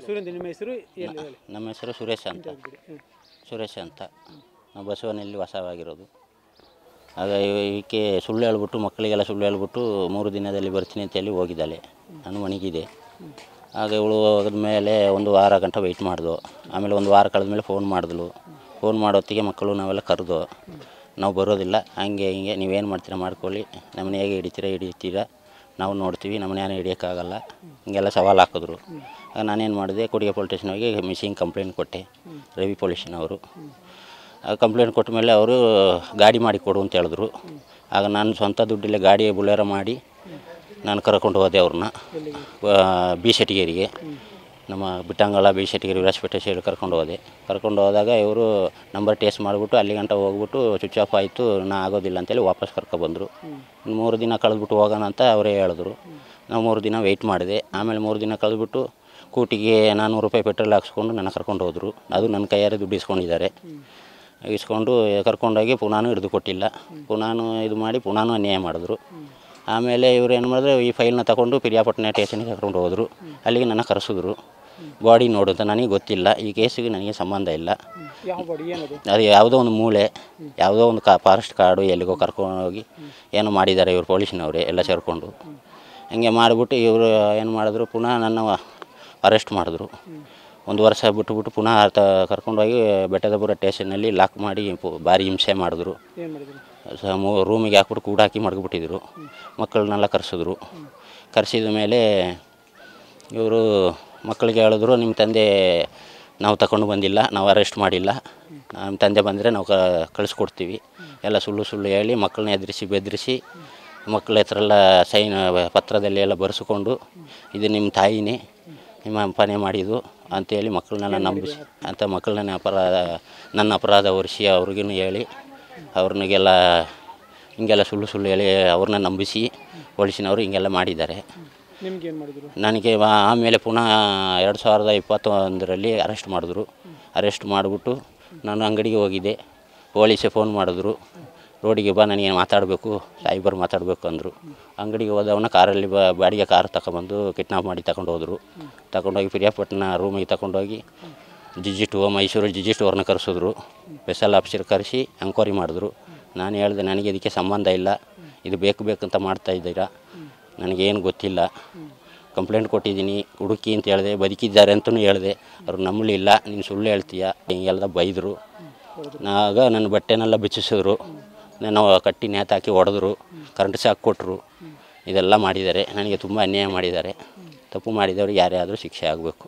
ಸುರೇಂದ್ರ, ನಿಮ್ಮ ಹೆಸರು? ನಮ್ಮ ಹೆಸರು ಸುರೇಶ್ ಅಂತ. ನಾವು ಬಸವನಲ್ಲಿ ವಾಸವಾಗಿರೋದು. ಆಗ ಈಕೆ ಸುಳ್ಳು ಹೇಳ್ಬಿಟ್ಟು, ಮಕ್ಕಳಿಗೆಲ್ಲ ಸುಳ್ಳು ಹೇಳ್ಬಿಟ್ಟು 3 ದಿನದಲ್ಲಿ ಬರ್ತೀನಿ ಅಂತೇಳಿ ಹೋಗಿದ್ದಾಳೆ. ನಾನು ಮನೆಗಿದೆ. ಆಗ ಇವಳು ಹೋಗಿದ ಮೇಲೆ 1 ವಾರ ಗಂಟ ವೆಯ್ಟ್ ಮಾಡಿದ್ವು. ಆಮೇಲೆ 1 ವಾರ ಕಳೆದ್ಮೇಲೆ ಫೋನ್ ಮಾಡಿದ್ಲು. ಫೋನ್ ಮಾಡೋತ್ತಿಗೆ ಮಕ್ಕಳು ನಾವೆಲ್ಲ ಕರೆದು, ನಾವು ಬರೋದಿಲ್ಲ, ಹಂಗೆ ಹಿಂಗೆ ನೀವೇನು ಮಾಡ್ತೀರಾ ಮಾಡ್ಕೊಳ್ಳಿ, ನಮ್ಮನ್ನ ಹೇಗೆ ಹಿಡಿತೀರಾ ನಾವು ನೋಡ್ತೀವಿ, ನಮ್ಮನ್ನ ಯಾರು ಹಿಡಿಯೋಕ್ಕಾಗಲ್ಲ, ಹಿಂಗೆಲ್ಲ ಸವಾಲು ಹಾಕಿದ್ರು. ಆಗ ನಾನೇನು ಮಾಡಿದೆ, ಕೊಡಿಗೆ ಪೊಲೀಸ್ ಸ್ಟೇಷನ್ಗೆ ಮಿಸ್ಸಿಂಗ್ ಕಂಪ್ಲೇಂಟ್ ಕೊಟ್ಟೆ, ರವಿ ಪೊಲೀಸ್ನವರು. ಕಂಪ್ಲೇಂಟ್ ಕೊಟ್ಟ ಮೇಲೆ ಅವರು ಗಾಡಿ ಮಾಡಿ ಕೊಡು ಅಂತ ಹೇಳಿದ್ರು. ಆಗ ನಾನು ಸ್ವಂತ ದುಡ್ಡಲ್ಲೇ ಗಾಡಿ ಬುಲೆರೋ ಮಾಡಿ ನಾನು ಕರ್ಕೊಂಡು ಹೋದೆ ಅವ್ರನ್ನ ಬಿ ಶೆಟ್ಟಿಗೇರಿಗೆ, ನಮ್ಮ ಬಿಟ್ಟಂಗಳ ಬಿ ಶೆಟ್ಟಿಗೇರಿ ವಿರಾಜಪೇಟೆ ಸೈಡ್ ಕರ್ಕೊಂಡು ಹೋದಾಗ ಇವರು ನಂಬರ್ ಟೇಸ್ಟ್ ಮಾಡಿಬಿಟ್ಟು ಅಲ್ಲಿ ಗಂಟ ಹೋಗ್ಬಿಟ್ಟು ಸ್ವಿಚ್ ಆಫ್ ಆಯಿತು, ಆಗೋದಿಲ್ಲ ಅಂತೇಳಿ ವಾಪಸ್ ಕರ್ಕೊಬಂದರು. 3 ದಿನ ಕಳೆದ್ಬಿಟ್ಟು ಹೋಗೋಣ ಅಂತ ಅವರೇ ಹೇಳಿದ್ರು. ನಾವು 3 ದಿನ ವೆಯ್ಟ್ ಮಾಡಿದೆ. ಆಮೇಲೆ 3 ದಿನ ಕಳೆದ್ಬಿಟ್ಟು ಕೂಟಿಗೆ 400 ರೂಪಾಯಿ ಪೆಟ್ರೋಲ್ ಹಾಕ್ಸ್ಕೊಂಡು ನನ್ನ ಕರ್ಕೊಂಡು ಹೋದರು. ಅದು ನನ್ನ ಕೈಯಾರೆ ದುಡ್ಡು ಇಸ್ಕೊಂಡಿದ್ದಾರೆ. ಇಸ್ಕೊಂಡು ಕರ್ಕೊಂಡೋಗಿ ಪುನಃ ಹಿಡಿದು ಕೊಟ್ಟಿಲ್ಲ. ಪುನಃ ಇದು ಮಾಡಿ ಪುನಃ ಅನ್ಯಾಯ ಮಾಡಿದ್ರು. ಆಮೇಲೆ ಇವರು ಏನು ಮಾಡಿದ್ರು, ಈ ಫೈಲ್ನ ತಗೊಂಡು ಪಿರಿಯಾಪಟ್ಟಣ ಸ್ಟೇಷನ್ಗೆ ಕರ್ಕೊಂಡು ಹೋದರು. ಅಲ್ಲಿಗೆ ನನ್ನ ಕರೆಸಿದ್ರು. ಬಾಡಿ ನೋಡು ಅಂತ. ನನಗೆ ಗೊತ್ತಿಲ್ಲ, ಈ ಕೇಸಿಗೆ ನನಗೆ ಸಂಬಂಧ ಇಲ್ಲ. ಅದು ಯಾವುದೋ ಒಂದು ಮೂಲೆ, ಯಾವುದೋ ಒಂದು ಫಾರೆಸ್ಟ್ ಕಾಡು, ಎಲ್ಲಿಗೋ ಕರ್ಕೊಂಡೋಗಿ ಏನೋ ಮಾಡಿದ್ದಾರೆ ಇವರು ಪೊಲೀಸ್ನವರೇ ಎಲ್ಲ ಸೇರಿಕೊಂಡು. ಹಂಗೆ ಮಾಡಿಬಿಟ್ಟು ಇವರು ಏನು ಮಾಡಿದ್ರು, ಪುನಃ ನನ್ನ ಅರೆಸ್ಟ್ ಮಾಡಿದ್ರು. 1 ವರ್ಷ ಬಿಟ್ಟುಬಿಟ್ಟು ಪುನಃ ಕರ್ಕೊಂಡೋಗಿ ಬೆಟ್ಟದಪುರ ಸ್ಟೇಷನ್ನಲ್ಲಿ ಲಾಕ್ ಮಾಡಿ ಭಾರಿ ಹಿಂಸೆ ಮಾಡಿದ್ರು. ರೂಮಿಗೆ ಹಾಕ್ಬಿಟ್ಟು ಕೂಡಾಕಿ ಮಡಗ್ಬಿಟ್ಟಿದ್ರು. ಮಕ್ಕಳನ್ನೆಲ್ಲ ಕರೆಸಿದ್ರು. ಕರೆಸಿದ ಮೇಲೆ ಇವರು ಮಕ್ಕಳಿಗೆ ಹೇಳಿದ್ರು, ನಿಮ್ಮ ತಂದೆ ನಾವು ತಗೊಂಡು ಬಂದಿಲ್ಲ, ನಾವು ಅರೆಸ್ಟ್ ಮಾಡಿಲ್ಲ, ನಮ್ಮ ತಂದೆ ಬಂದರೆ ನಾವು ಕಳಿಸ್ಕೊಡ್ತೀವಿ. ಎಲ್ಲ ಸುಳ್ಳು ಹೇಳಿ ಮಕ್ಕಳನ್ನ ಬೆದರಿಸಿ ಮಕ್ಕಳ ಹತ್ರ ಎಲ್ಲ ಸೈನ್ ಪತ್ರದಲ್ಲಿ ಎಲ್ಲ ಬರೆಸ್ಕೊಂಡು, ಇದು ನಿಮ್ಮ ತಾಯಿನೇ, ನಿಮ್ಮ ಅಪ್ಪನೇ ಮಾಡಿದ್ದು ಅಂತೇಳಿ ಮಕ್ಕಳನ್ನೆಲ್ಲ ನಂಬಿಸಿ ಅಂತ ಮಕ್ಕಳನ್ನ ನನ್ನ ಅಪರಾಧ ಹೊರಿಸಿ ಅವ್ರಿಗೂ ಹೇಳಿ ಅವ್ರನ್ನೆಲ್ಲ ಹಿಂಗೆಲ್ಲ ಸುಳ್ಳು ಹೇಳಿ ಅವ್ರನ್ನ ನಂಬಿಸಿ ಪೊಲೀಸಿನವರು ಹಿಂಗೆಲ್ಲ ಮಾಡಿದ್ದಾರೆ. ನನಗೆ ಆಮೇಲೆ ಪುನಃ 2021ರಲ್ಲಿ ಅರೆಸ್ಟ್ ಮಾಡಿದ್ರು. ಅರೆಸ್ಟ್ ಮಾಡಿಬಿಟ್ಟು ನಾನು ಅಂಗಡಿಗೆ ಹೋಗಿದ್ದೆ. ಪೊಲೀಸೇ ಫೋನ್ ಮಾಡಿದ್ರು, ರೋಡಿಗೆ ಬಾ, ನನಗೆ ಮಾತಾಡಬೇಕು, ಸಾಯಿಬರು ಮಾತಾಡಬೇಕು ಅಂದರು. ಅಂಗಡಿಗೆ ಹೋದವನ್ನ ಕಾರಲ್ಲಿ ಬಾಡಿಗೆ ಕಾರ್ ತಗೊಂಬಂದು ಕಿಡ್ನಾಪ್ ಮಾಡಿ ತಗೊಂಡೋಗಿ ಪಿರಿಯಾಪಟ್ಟಣ ರೂಮಿಗೆ ತಗೊಂಡೋಗಿ ಮೈಸೂರು GG2 ಅವ್ರನ್ನ ಕರೆಸಿದ್ರು. ಸ್ಪೆಷಲ್ ಆಫೀಸರ್ ಕರೆಸಿ ಎಂಕ್ವೈರಿ ಮಾಡಿದ್ರು. ನಾನು ಹೇಳಿದೆ, ನನಗೆ ಇದಕ್ಕೆ ಸಂಬಂಧ ಇಲ್ಲ, ಇದು ಬೇಕಂತ ಮಾಡ್ತಾಯಿದ್ದೀರಾ, ನನಗೇನು ಗೊತ್ತಿಲ್ಲ, ಕಂಪ್ಲೇಂಟ್ ಕೊಟ್ಟಿದ್ದೀನಿ, ಹುಡುಕಿ ಅಂತ ಹೇಳಿದೆ, ಬದುಕಿದ್ದಾರೆ ಅಂತಲೂ ಹೇಳಿದೆ. ಅವ್ರು ನಂಬಲಿಲ್ಲ, ನೀನು ಸುಳ್ಳು ಹೇಳ್ತೀಯ ಹಿಂಗೆಲ್ಲ ಬೈದರು. ಆಗ ನನ್ನ ಬಟ್ಟೆನೆಲ್ಲ ಬಿಚ್ಚಿಸಿದ್ರು, ನಾನು ಕಟ್ಟಿ ನೇತಾಕಿ ಹೊಡೆದ್ರು, ಕರೆಂಟ್ ಶಾಕ್ ಕೊಟ್ಟರು. ಇದೆಲ್ಲ ಮಾಡಿದ್ದಾರೆ. ನನಗೆ ತುಂಬ ಅನ್ಯಾಯ ಮಾಡಿದ್ದಾರೆ. ತಪ್ಪು ಮಾಡಿದವ್ರಿಗೆ ಯಾರೇ ಆದರೂ ಶಿಕ್ಷೆ ಆಗಬೇಕು.